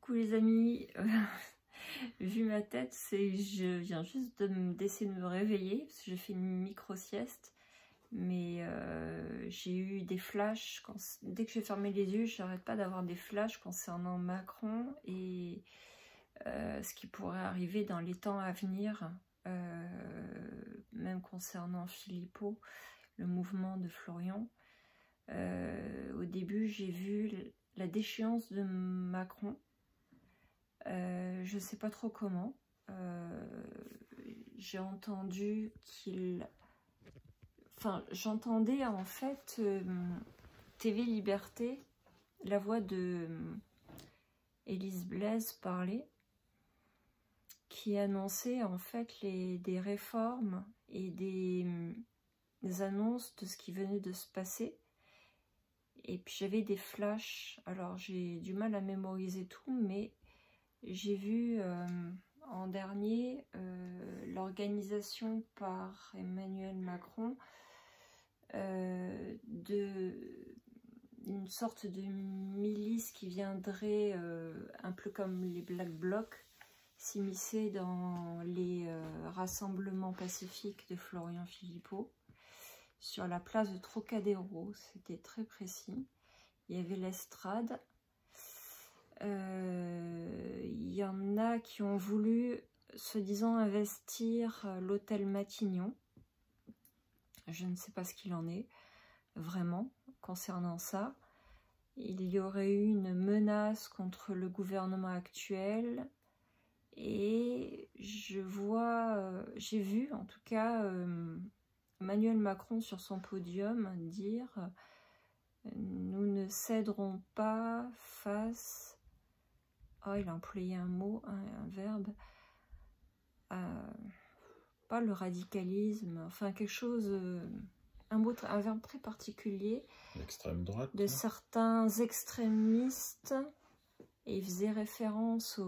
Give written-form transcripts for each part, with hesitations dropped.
Coucou les amis, vu ma tête, je viens juste d'essayer de me réveiller parce que j'ai fait une micro-sieste, mais j'ai eu des flashs, dès que j'ai fermé les yeux, j'arrête pas d'avoir des flashs concernant Macron et ce qui pourrait arriver dans les temps à venir, même concernant Philippot, le mouvement de Florian. Au début, j'ai vu la déchéance de Macron. Je sais pas trop comment. J'ai entendu qu'il... Enfin, j'entendais en fait TV Liberté, la voix de Élise Blaise parler, qui annonçait en fait des réformes et des annonces de ce qui venait de se passer. Et puis j'avais des flashs, alors j'ai du mal à mémoriser tout, mais j'ai vu en dernier l'organisation par Emmanuel Macron d'une sorte de milice qui viendrait, un peu comme les Black Blocs, s'immiscer dans les rassemblements pacifiques de Florian Philippot sur la place de Trocadéro. C'était très précis. Il y avait l'estrade. Il y en a qui ont voulu, se disant, investir l'hôtel Matignon. Je ne sais pas ce qu'il en est vraiment concernant ça. Il y aurait eu une menace contre le gouvernement actuel et j'ai vu en tout cas Emmanuel Macron sur son podium dire « Nous ne céderons pas face... » Oh, il a employé un mot, un verbe, pas le radicalisme, enfin quelque chose, un verbe très particulier. L'extrême droite. De certains extrémistes, et il faisait référence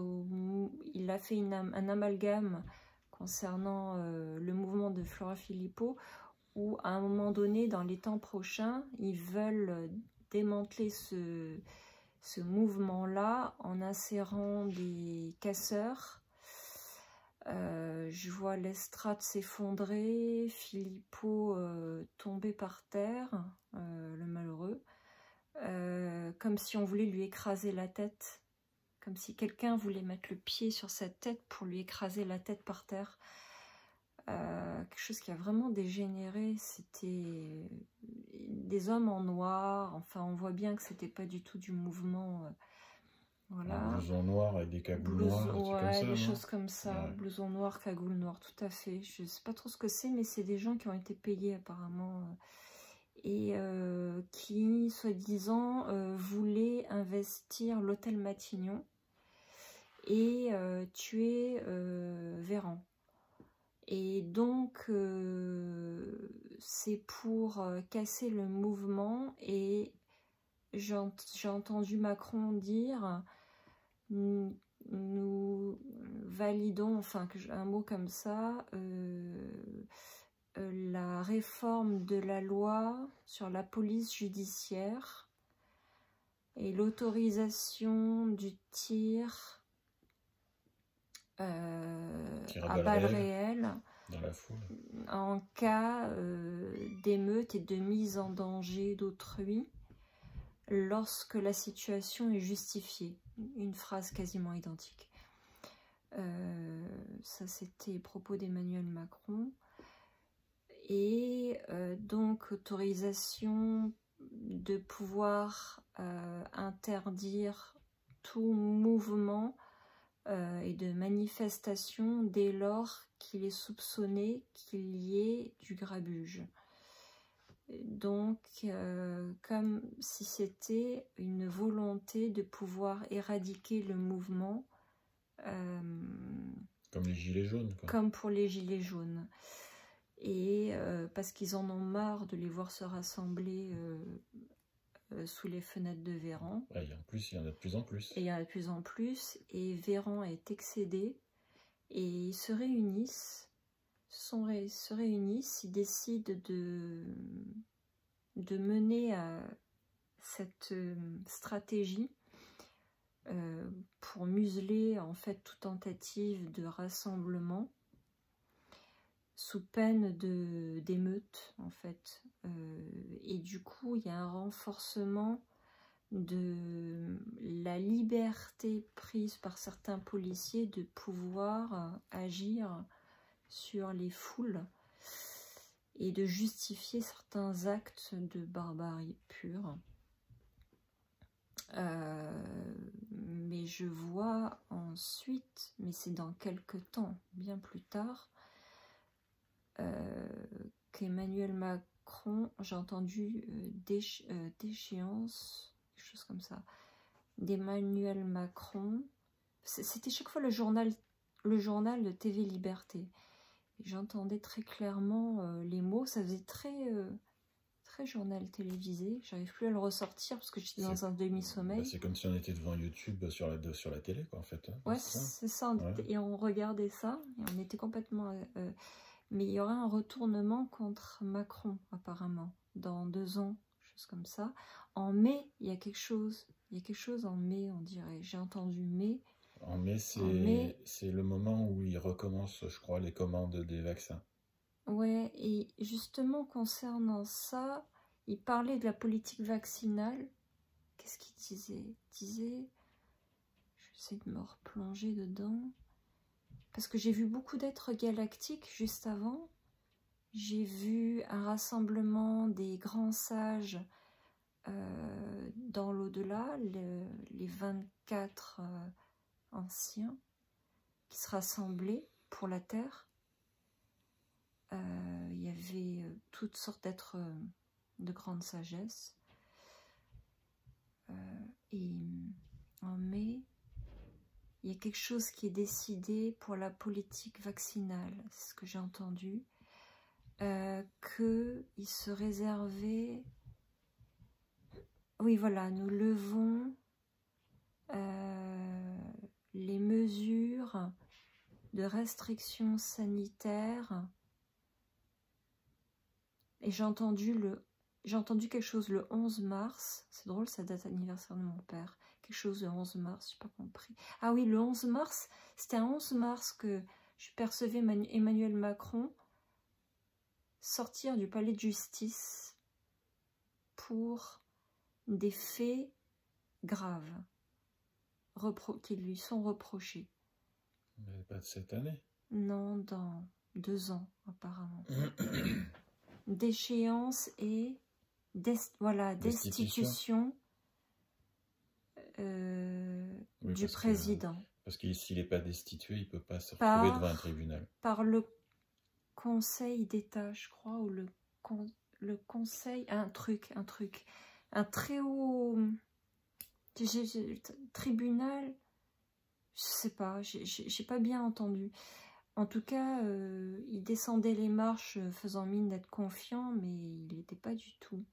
il a fait un amalgame concernant le mouvement de Florian Philippot, où à un moment donné, dans les temps prochains, ils veulent démanteler ce mouvement-là en insérant des casseurs. Je vois l'estrade s'effondrer, Philippot tomber par terre, le malheureux, comme si on voulait lui écraser la tête, comme si quelqu'un voulait mettre le pied sur sa tête pour lui écraser la tête par terre. Quelque chose qui a vraiment dégénéré. C'était des hommes en noir, enfin on voit bien que c'était pas du tout du mouvement, voilà. Un blouson noir avec des cagoules noires, ouais, comme ça, des non choses comme ça, ouais. Blouson noir, cagoule noire, tout à fait. Je sais pas trop ce que c'est, mais c'est des gens qui ont été payés apparemment, et qui, soi-disant, voulaient investir l'hôtel Matignon et tuer Véran. Et donc, c'est pour casser le mouvement. Et j'ai entendu Macron dire « Nous validons », enfin, un mot comme ça, la réforme de la loi sur la police judiciaire et l'autorisation du tir à balles réelles dans la foule, en cas d'émeute et de mise en danger d'autrui lorsque la situation est justifiée. Une phrase quasiment identique. Ça, c'était les propos d'Emmanuel Macron. Et donc, autorisation de pouvoir interdire tout mouvement et de manifestation dès lors qu'il est soupçonné qu'il y ait du grabuge. Donc, comme si c'était une volonté de pouvoir éradiquer le mouvement. Comme les gilets jaunes, quoi. Comme pour les gilets jaunes. Et parce qu'ils en ont marre de les voir se rassembler sous les fenêtres de Véran. Ouais, en plus, il y en a de plus en plus. Et il y en a de plus en plus. Et Véran est excédé. Et ils se réunissent. Ils décident de mener cette stratégie pour museler en fait toute tentative de rassemblement sous peine d'émeute en fait. Et du coup, il y a un renforcement de la liberté prise par certains policiers de pouvoir agir sur les foules et de justifier certains actes de barbarie pure. Mais je vois ensuite, mais c'est dans quelques temps, bien plus tard, qu'Emmanuel Macron, j'ai entendu déchéance, quelque chose comme ça, d'Emmanuel Macron. C'était chaque fois le journal de TV Liberté. J'entendais très clairement les mots, ça faisait très journal télévisé. J'arrive plus à le ressortir parce que j'étais dans un demi-sommeil. C'est comme si on était devant YouTube sur la télé, quoi, en fait. Hein. Ouais, c'est ça. Ouais. Et on regardait ça, et on était complètement... mais il y aurait un retournement contre Macron, apparemment, dans 2 ans, chose comme ça. En mai, il y a quelque chose. Il y a quelque chose en mai, on dirait. J'ai entendu mai. En mai, c'est le moment où il recommence, je crois, les commandes des vaccins. Ouais, et justement, concernant ça, il parlait de la politique vaccinale. Qu'est-ce qu'il disait? Il disait... J'essaie de me replonger dedans. Parce que j'ai vu beaucoup d'êtres galactiques juste avant. J'ai vu un rassemblement des grands sages dans l'au-delà, les 24 anciens qui se rassemblaient pour la Terre. Il y avait toutes sortes d'êtres de grande sagesse. Et en mai, il y a quelque chose qui est décidé pour la politique vaccinale, c'est ce que j'ai entendu, qu'il se réservait... Oui, voilà, nous levons les mesures de restriction sanitaire. Et j'ai entendu quelque chose le 11 mars. C'est drôle, ça date anniversaire de mon père. Quelque chose le 11 mars, je n'ai pas compris. Ah oui, le 11 mars, c'était un 11 mars que je percevais Emmanuel Macron sortir du palais de justice pour des faits graves qui lui sont reprochés. Mais pas de cette année. Non, dans 2 ans, apparemment. Déchéance et destitution du président. Parce que s'il n'est pas destitué, il ne peut pas se retrouver devant un tribunal. Par le Conseil d'État, je crois, ou le Conseil... Un très haut... tribunal, je sais pas, j'ai pas bien entendu. En tout cas, il descendait les marches faisant mine d'être confiant, mais il n'était pas du tout.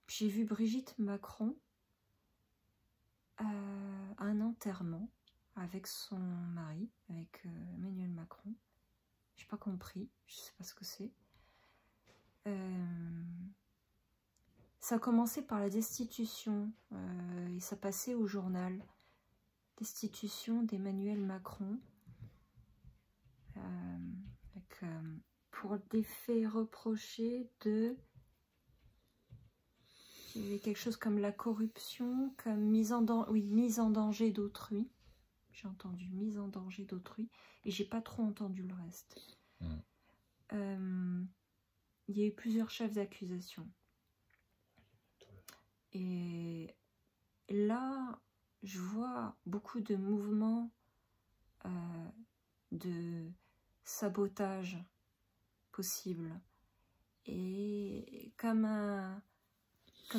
J'ai vu Brigitte Macron à un enterrement avec son mari, avec Emmanuel Macron. J'ai pas compris, je sais pas ce que c'est. Ça a commencé par la destitution et ça passait au journal. Destitution d'Emmanuel Macron. Pour des faits reprochés de... Il y avait quelque chose comme la corruption, comme mise en danger d'autrui. J'ai entendu mise en danger d'autrui et j'ai pas trop entendu le reste. Il y a eu plusieurs chefs d'accusation. Et là, je vois beaucoup de mouvements de sabotage possible. Et comme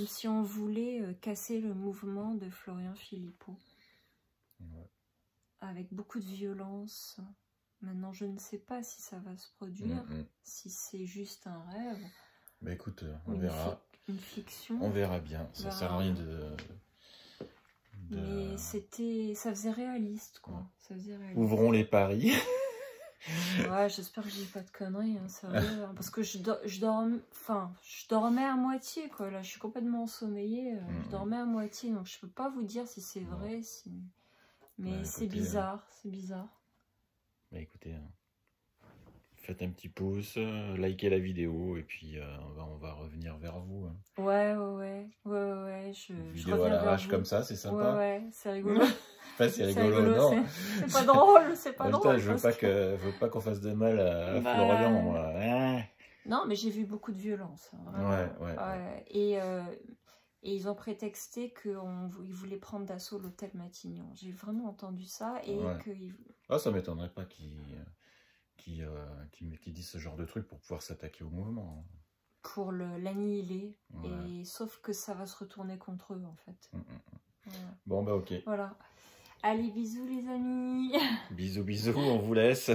si on voulait casser le mouvement de Florian Philippot. Ouais. Avec beaucoup de violence. Maintenant, je ne sais pas si ça va se produire, si c'est juste un rêve. Mais écoute, on verra. Une fiction. On verra bien. Ça sert à rien de... Mais ça faisait réaliste, quoi. Ouais. Ça faisait réaliste. Ouvrons les paris. Ouais, j'espère que je dis pas de conneries, hein, sérieux. Hein, parce que je dormais à moitié, quoi. Là, je suis complètement ensommeillée. Je dormais à moitié, donc je peux pas vous dire si c'est vrai. Si... Mais bah, c'est bizarre, c'est bizarre. Bah écoutez, faites un petit pouce, likez la vidéo et puis on va revenir vers vous. Hein. Ouais. Vidéo à l'arrache comme ça, c'est sympa. Ouais, c'est rigolo. Enfin, c'est rigolo, non. C'est pas drôle, c'est pas drôle. Je veux pas qu'on fasse de mal à Florian, moi. Hein. Non, mais j'ai vu beaucoup de violence. Hein, ouais. Et ils ont prétexté qu'ils voulaient prendre d'assaut l'hôtel Matignon. J'ai vraiment entendu ça. Et ça m'étonnerait pas qu'ils disent ce genre de truc pour pouvoir s'attaquer au mouvement. Pour l'annihiler. Et sauf que ça va se retourner contre eux, en fait. Voilà. Bon, bah ok. Voilà. Allez, bisous les amis. Bisous, on vous laisse.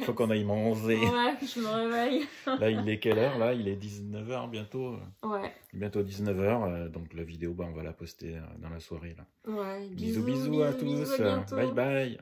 Faut qu'on aille manger. Ouais, je me réveille. Là, il est quelle heure là? Il est 19h bientôt. Ouais. Bientôt 19h, donc la vidéo, on va la poster dans la soirée là. Ouais, bisous à tous. Bisous, à bientôt. Bye bye.